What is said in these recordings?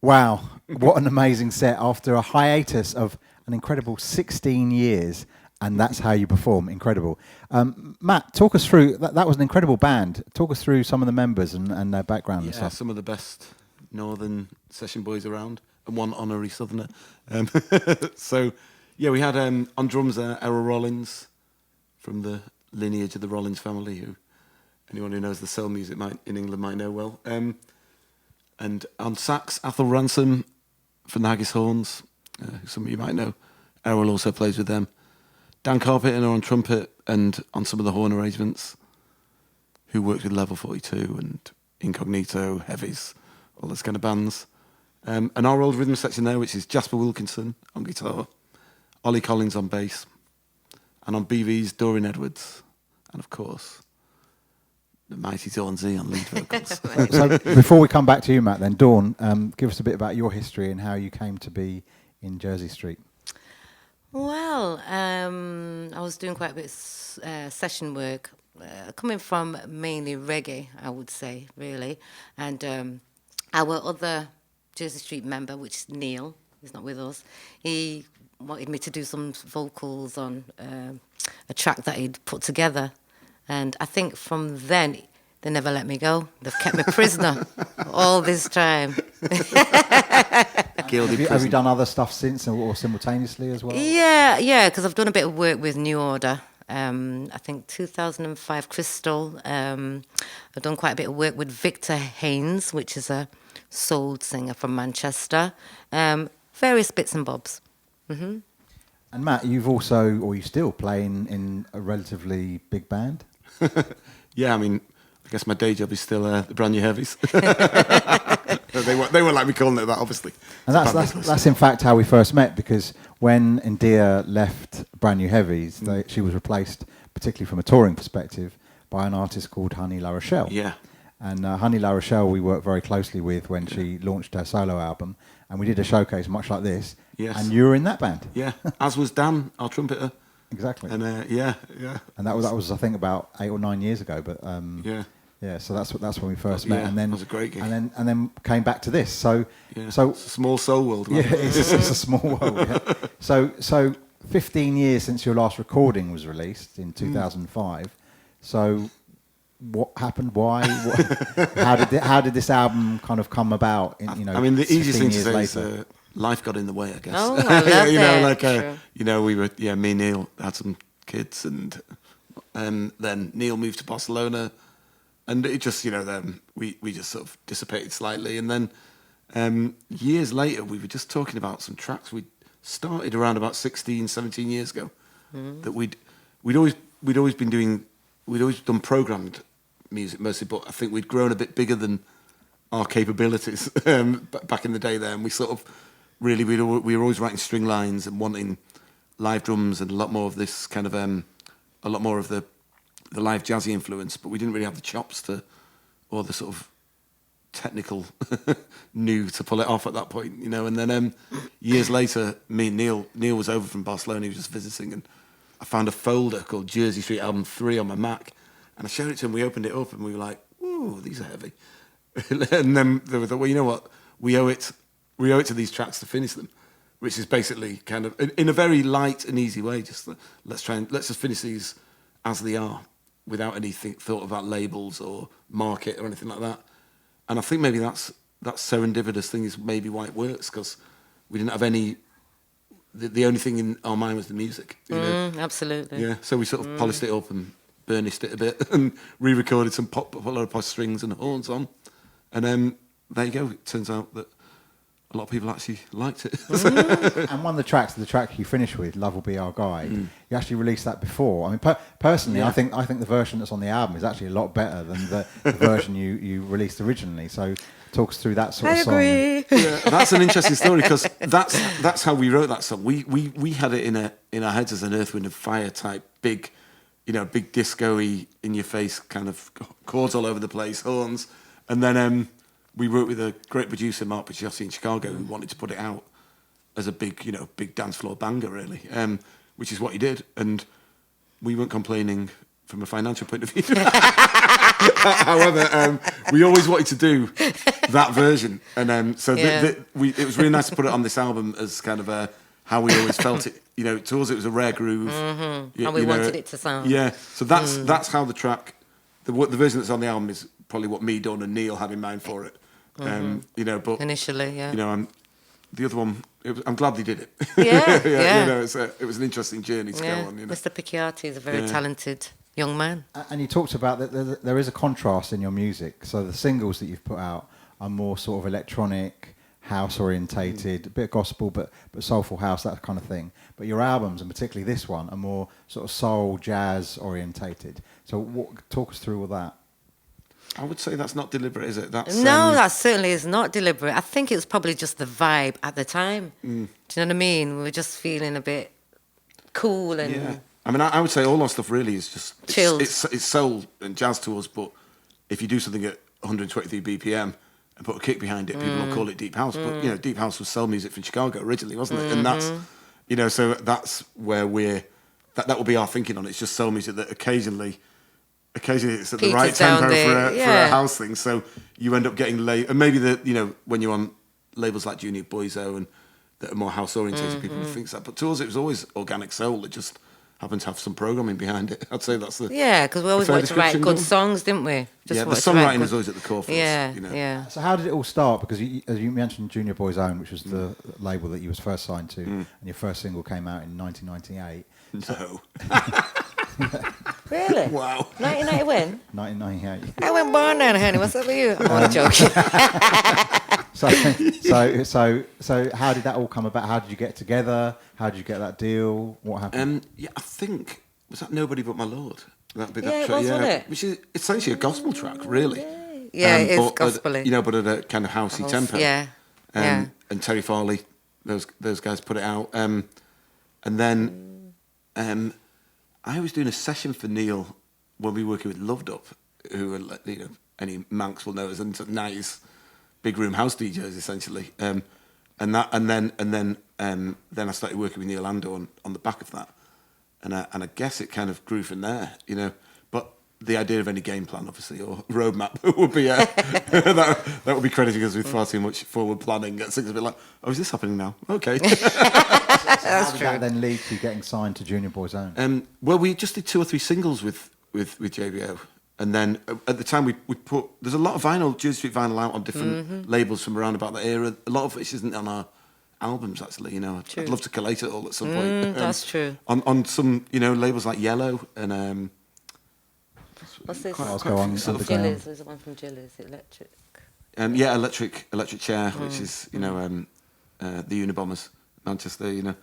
Wow, what an amazing set after a hiatus of an incredible 16 years, and that's how you perform. Incredible. Matt, talk us through, that was an incredible band. Talk us through some of the members and their background and stuff. Some of the best northern session boys around, and one honorary southerner. We had on drums Errol Rollins, from the lineage of the Rollins family, who anyone who knows the soul music in England might know well. And on sax, Athel Ransom from the Haggis Horns, who some of you might know. Errol also plays with them. Dan Carpenter on trumpet and on some of the horn arrangements, who worked with Level 42 and Incognito, Heavies, all those kind of bands. And our old rhythm section there, which is Jasper Wilkinson on guitar, Ollie Collins on bass, and on BVs, Dorian Edwards, and of course, the mighty Dawn Z on lead vocals. So before we come back to you, Matt, then Dawn, give us a bit about your history and how you came to be in Jersey Street. Well, I was doing quite a bit of session work, coming from mainly reggae, I would say, really. And our other Jersey Street member, which is Neil, he's not with us, he wanted me to do some vocals on a track that he'd put together. And I think from then, they never let me go. They've kept me prisoner all this time. Have you done other stuff since or simultaneously as well? Yeah, because I've done a bit of work with New Order. I think 2005 Crystal. I've done quite a bit of work with Victor Haynes, which is a soul singer from Manchester. Various bits and bobs. Mm-hmm. And Matt, you've also, or you still play in a relatively big band? Yeah, I mean, I guess my day job is still the Brand New Heavies. They won't like me calling it that, obviously. And that's in fact how we first met, because when India left Brand New Heavies, she was replaced, particularly from a touring perspective, by an artist called Honey La Rochelle. Yeah. And Honey La Rochelle we worked very closely with when she launched her solo album, and we did a showcase much like this. Yes. And you were in that band. Yeah, as was Dan, our trumpeter. Exactly. And yeah. And that was I think about 8 or 9 years ago. But yeah. So that's when we first met. Yeah, and then that was a great gig. And then came back to this. So it's a small soul world. Yeah, it's a small world. Yeah. So 15 years since your last recording was released in 2005. So what happened? Why? How did this album kind of come about? I mean, the easiest thing to say later? is life got in the way, I guess. Oh, I love that. We were, me and Neil had some kids, and then Neil moved to Barcelona, and it just, then we just sort of dissipated slightly, and then years later we were just talking about some tracks we started around about 16, 17 years ago that we'd always done programmed music mostly, but I think we'd grown a bit bigger than our capabilities back in the day there, and we sort of really we were always writing string lines and wanting live drums and a lot more of this kind of a lot more of the live jazzy influence, but we didn't really have the chops or the sort of technical new to pull it off at that point, and then years later, me and Neil was over from Barcelona, he was just visiting, and I found a folder called Jersey Street Album 3 on my Mac, and I showed it to him, we opened it up and we were like, ooh, these are heavy. And then they were like, well, you know what, we owe it to these tracks to finish them, which is basically kind of in a very light and easy way. Just let's just finish these as they are, without any thought about labels or market or anything like that. And I think maybe that serendipitous thing is maybe why it works, because we didn't have any. The only thing in our mind was the music. Absolutely. Yeah. So we sort of polished it up and burnished it a bit and re-recorded some put a lot of posh strings and horns on, and there you go. It turns out that a lot of people actually liked it. And one of the track you finished with, Love Will Be Our Guide, you actually released that before. I mean, personally, I think the version that's on the album is actually a lot better than the version you released originally. So talk us through that sort of song. I agree. Yeah, that's an interesting story, because that's how we wrote that song. We had it in our heads as an Earth, Wind and Fire type big, big disco-y, in your face kind of chords all over the place, horns, and then we worked with a great producer, Mark Picciossi in Chicago, who wanted to put it out as a big dance floor banger, really, which is what he did. And we weren't complaining from a financial point of view. However, we always wanted to do that version, and Yeah. it was really nice to put it on this album as kind of how we always felt it. You know, to us it was a rare groove, How we wanted it to sound. Yeah, so that's how the track, the version that's on the album is probably what me, Dawn, and Neil had in mind for it. You know, but Initially, yeah. you know, the other one. I'm glad they did it. Yeah, yeah. You know, it was an interesting journey to go on. You know? Mr. Picciati is a very talented young man. And you talked about that there is a contrast in your music. So the singles that you've put out are more sort of electronic, house orientated, a bit of gospel, but soulful house, that kind of thing. But your albums, and particularly this one, are more sort of soul, jazz orientated. So talk us through all that. I would say that's not deliberate, is it? That's, No, that certainly is not deliberate. I think it was probably just the vibe at the time. Do you know what I mean? We were just feeling a bit cool and... Yeah. I mean, I would say all our stuff really is just... Chilled. It's soul and jazz to us, but if you do something at 123 BPM and put a kick behind it, people will call it deep house. But, you know, deep house was soul music from Chicago originally, wasn't it? And that's, you know, so that's where that will be our thinking on it. It's just soul music that occasionally it's at the right Peters down tempo there, for yeah. a house thing. So you end up getting and maybe you know, when you're on labels like Junior Boyzo and that are more house orientated, people think that. But to us, it was always organic soul that just happened to have some programming behind it. I'd say that's the Yeah, because we always fair wanted to write description, good don't we? songs, didn't we? Just yeah, the wanted to write songwriting good- is always at the core for Yeah, us. You know? yeah. So how did it all start? Because as you mentioned, Junior Boy's Own, which was the label that you was first signed to, and your first single came out in 1998. No. Really? Wow. 1990 when? 1998. I went born then, honey. What's up with you? I'm only joking. So how did that all come about? How did you get together? How did you get that deal? What happened? Yeah, I think was that Nobody But My Lord. That'd be Yeah, that it track, was, wasn't it? Which is essentially a gospel track, really. Yeah, it is but gospel-y. you know, but at a kind of housey House, tempo. yeah, yeah. And Terry Farley, those guys put it out. And then I was doing a session for Neil when we were working with Loved Up, who are, you know, any Manx will know as nice big room house DJs essentially. And then I started working with Neil Ando on the back of that, and I guess it kind of grew from there, you know. But the idea of any game plan, obviously, or roadmap would be that would be crediting us with far too much forward planning. It's a bit like, oh, is this happening now? Okay. How did that then lead to you getting signed to Junior Boy's Own? Well, we just did 2 or 3 singles with JBO. And then at the time we put, there's a lot of vinyl, Jersey Street vinyl out on different labels from around about that era. A lot of which isn't on our albums, actually, you know. I'd love to collate it all at some point. That's true. On some, you know, labels like Yellow and... What's this? Glasgow Underground. Gillies. There's one from Gillies, Electric. yeah, Electric Chair, which is, you know, the Unabombers, Manchester, you know.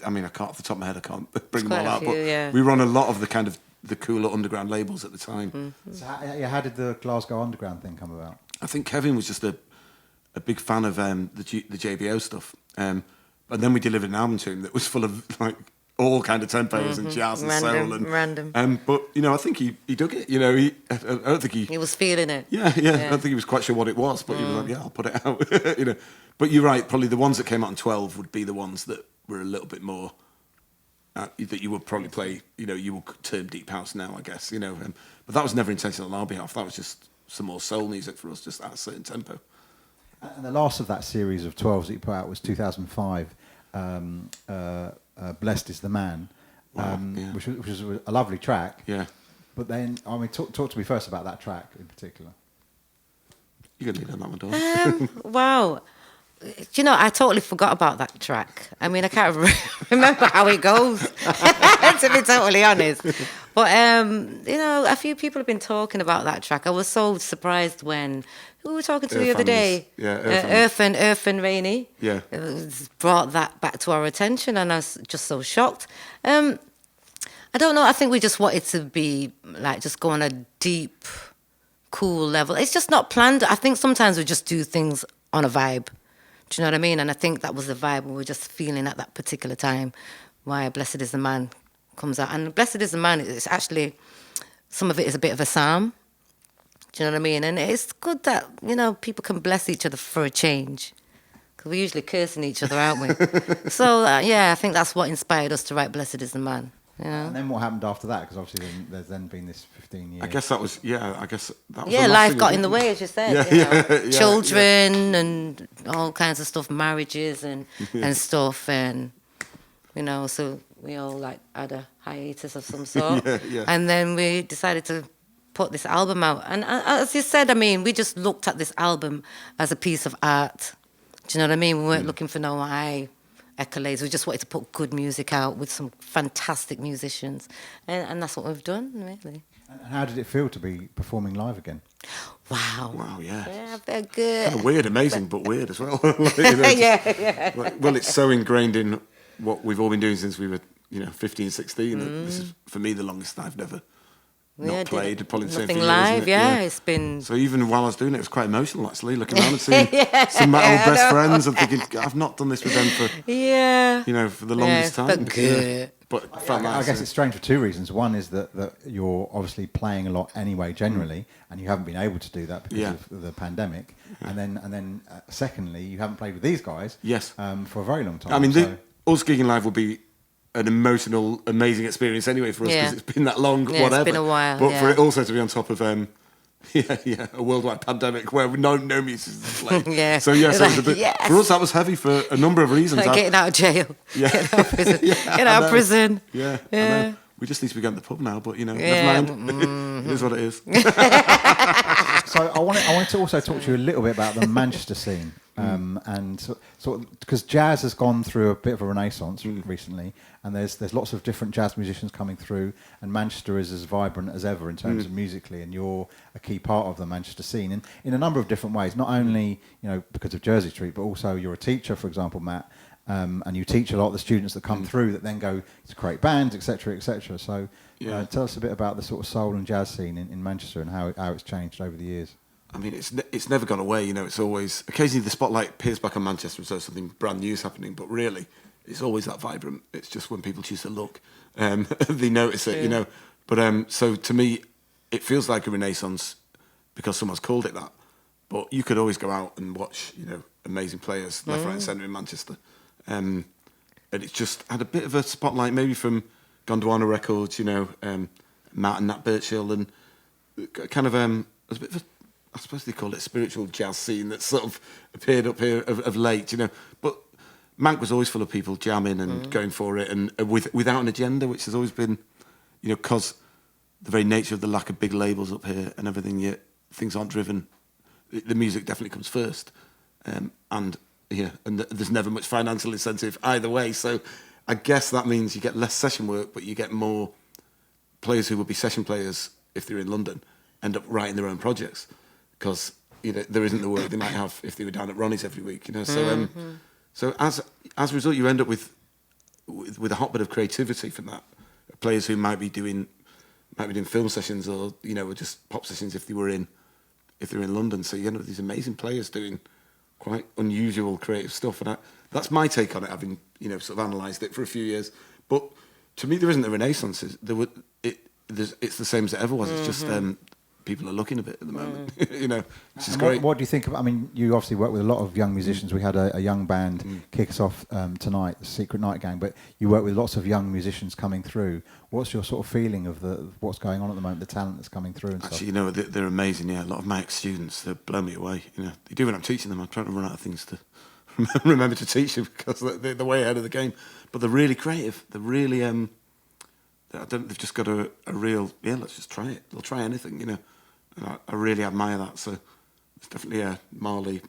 I mean, I can't, off the top of my head, I can't bring them quite all a out, few, but yeah. we run a lot of the kind of the cooler underground labels at the time. So how did the Glasgow Underground thing come about? I think Kevin was just a big fan of the JBO stuff, and then we delivered an album to him that was full of like all kind of tempos and jazz and soul and random. But you know, I think he dug it. You know, I don't think He was feeling it. Yeah. I don't think he was quite sure what it was, but he was like, yeah, I'll put it out. You know, but you're right. Probably the ones that came out in 12 would be the ones that were a little bit more. That you would probably play, you know, you would term deep house now, I guess, you know. But that was never intentional on our behalf. That was just some more soul music for us, just at a certain tempo. And the last of that series of 12s that you put out was 2005, Blessed is the Man, Wow, yeah. which was a lovely track. Yeah. But then, I mean, talk to me first about that track in particular. You can lead on that one, Dawn. Wow. Do you know, I totally forgot about that track. I mean, I can't remember how it goes, to be totally honest. But, you know, a few people have been talking about that track. I was so surprised when, who were we talking to the other day? Yeah, Earth and Rainy. Yeah. Brought that back to our attention, and I was just so shocked. I don't know, I think we just wanted to be, like, just go on a deep, cool level. It's just not planned. I think sometimes we just do things on a vibe. Do you know what I mean? And I think that was the vibe we were just feeling at that particular time, why Blessed is the Man comes out. And Blessed is the Man, it's actually, some of it is a bit of a psalm. Do you know what I mean? And it's good that, you know, people can bless each other for a change. Because we're usually cursing each other, aren't we? So, yeah, I think that's what inspired us to write Blessed is the Man. know. And then what happened after that? Because obviously there's then been this 15 years. I guess that was the Yeah, last life thing got we in the did. way, as you said. Yeah, you know. yeah, Children and all kinds of stuff, marriages and stuff, and you know, so we all like had a hiatus of some sort. Yeah. And then we decided to put this album out. And as you said, I mean, we just looked at this album as a piece of art. Do you know what I mean? We weren't looking for no high accolades. We just wanted to put good music out with some fantastic musicians. And that's what we've done, really. And how did it feel to be performing live again? Wow. Wow, yeah. Yeah, they're good. Kind of weird, amazing, but weird as well. Like, you know, Yeah. well, it's so ingrained in what we've all been doing since we were, 15, 16. That this is, for me, the longest I've never not played. Probably the same Nothing for you, live, isn't it? yeah. It's been... So even while I was doing it was quite emotional, actually, looking around and seeing some of my old best friends and thinking, I've not done this with them for, Yeah. for the longest time. But good. Yeah. But it felt I nice, guess it's strange for two reasons. One is that you're obviously playing a lot anyway, generally, and you haven't been able to do that because of the pandemic. And then secondly, you haven't played with these guys Yes. For a very long time. I mean, so. us gigging live would be an emotional, amazing experience anyway for us because it's been that long, Yeah, whatever. it's been a while, But for yeah. it also to be on top of a worldwide pandemic where no musicians play. Yeah. So yeah, so it was a Like, bit, yes. for us that was heavy for a number of reasons. Like getting out of jail. Yeah. Getting out of prison. Yeah, Getting out of prison. Yeah, I Yeah. know. We just need to be going to the pub now, but never Yeah. mind. It is what it is. So I wanted to also talk to you a little bit about the Manchester scene, and sort of because jazz has gone through a bit of a renaissance recently, and there's lots of different jazz musicians coming through, and Manchester is as vibrant as ever in terms of musically, and you're a key part of the Manchester scene in a number of different ways. Not only because of Jersey Street, but also you're a teacher, for example, Matt. And you teach a lot of the students that come through that then go to create bands, etc., etc. So tell us a bit about the sort of soul and jazz scene in Manchester and how it's changed over the years. I mean, it's never gone away. It's always occasionally the spotlight appears back on Manchester as though something brand new is happening, but really, it's always that vibrant. It's just when people choose to look, they notice it. But so to me, it feels like a renaissance because someone's called it that. But you could always go out and watch, amazing players left, right, and centre in Manchester. And it's just had a bit of a spotlight, maybe from Gondwana Records, Matt and Nat Birchill, and kind of there's a bit of I suppose they call it a spiritual jazz scene that's sort of appeared up here of late, But Manc was always full of people jamming and going for it, and without an agenda, which has always been, because the very nature of the lack of big labels up here and everything, yet things aren't driven. The music definitely comes first, and there's never much financial incentive either way. So I guess that means you get less session work, but you get more players who would be session players if they're in London end up writing their own projects because there isn't the work they might have if they were down at Ronnie's every week. So so as a result, you end up with a hotbed of creativity from that. Players who might be doing film sessions or or just pop sessions if they're in London. So you end up with these amazing players doing quite unusual creative stuff, and that's my take on it, having sort of analysed it for a few years. But to me, there isn't a renaissance. It's the same as it ever was. It's just people are looking a bit at the moment, which is great. What do you think of? I mean, you obviously work with a lot of young musicians. We had a young band kick us off tonight, the Secret Night Gang. But you work with lots of young musicians coming through. What's your sort of feeling of what's going on at the moment, the talent that's coming through and Actually, stuff? they're amazing. Yeah, a lot of my ex-students, they blow me away. They do when I'm teaching them. I'm trying to run out of things to remember to teach them because they're way ahead of the game. But they're really creative. They're really they've just got a real let's just try it. They'll try anything, And I really admire that. So it's definitely Marley,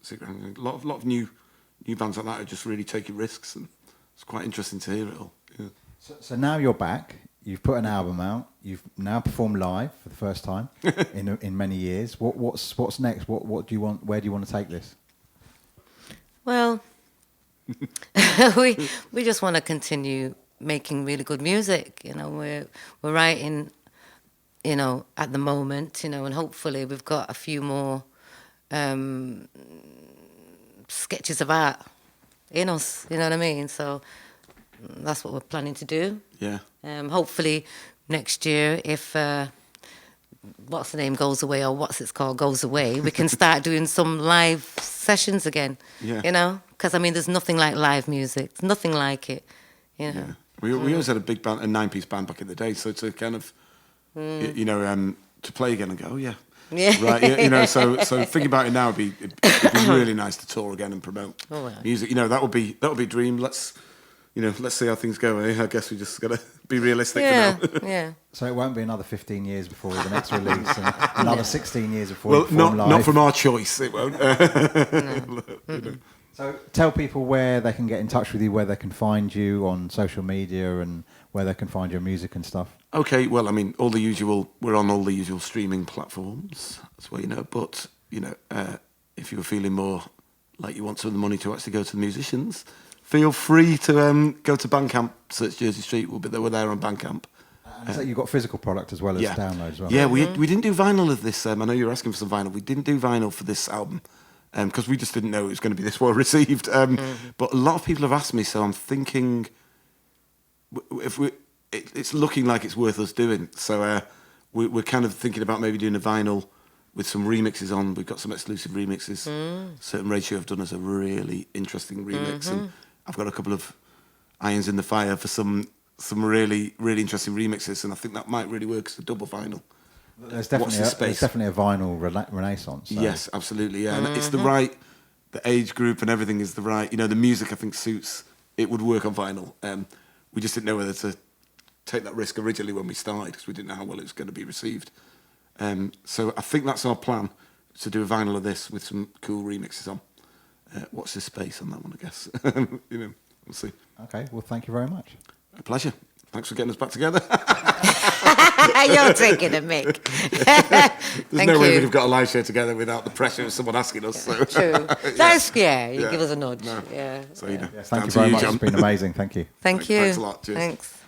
Secret. A lot of new bands like that are just really taking risks, and it's quite interesting to hear it all. Yeah. So now you're back. You've put an album out. You've now performed live for the first time in many years. What's next? What do you want? Where do you want to take this? Well, we just want to continue making really good music. We're writing, at the moment, and hopefully we've got a few more sketches of art in us. You know what I mean? So that's what we're planning to do. Yeah. Hopefully next year, if what's the name goes away or what's it's called goes away, we can start doing some live sessions again. Yeah. Because there's nothing like live music. There's nothing like it. Yeah. We always had a big band, a 9-piece band back in the day. So to kind of, to play again and go, oh yeah, Yeah. right, So thinking about it now, it'd be really nice to tour again and promote music. That would be a dream. Let's see how things go. I guess we just gotta be realistic. Yeah, For now. yeah. So it won't be another 15 years before the next release, and another 16 years before. Well, you perform not live. from our choice. It won't. So tell people where they can get in touch with you, where they can find you on social media, and where they can find your music and stuff. Okay, well, I mean, we're on all the usual streaming platforms, that's what you know. But, if you were feeling more like you want some of the money to actually go to the musicians, feel free to go to Bandcamp, search Jersey Street. We're there on Bandcamp. And so you've got physical product as well as download as well. Yeah, we didn't do vinyl of this. I know you were asking for some vinyl. We didn't do vinyl for this album because we just didn't know it was going to be this well received. But a lot of people have asked me, so I'm thinking it's looking like it's worth us doing. So we're kind of thinking about maybe doing a vinyl with some remixes on. We've got some exclusive remixes. Certain Ratio have done us a really interesting remix, and I've got a couple of irons in the fire for some really, really interesting remixes, and I think that might really work as a double vinyl. There's definitely a vinyl renaissance. So. Yes, absolutely, yeah. And it's the age group and everything is the right, the music I think suits, it would work on vinyl. We just didn't know whether to take that risk originally when we started because we didn't know how well it was going to be received. So I think that's our plan, to do a vinyl of this with some cool remixes on. Watch this space on that one, I guess. We'll see. Okay, well, thank you very much. A pleasure. Thanks for getting us back together. You're taking a mick. There's no way we'd have got a live show together without the pressure of someone asking us. So. True. That's, you give us a nudge. No. Yeah. So, Yes, thank you very much. It's been amazing. Thank you. Thank you. Thanks a lot. Cheers. Thanks.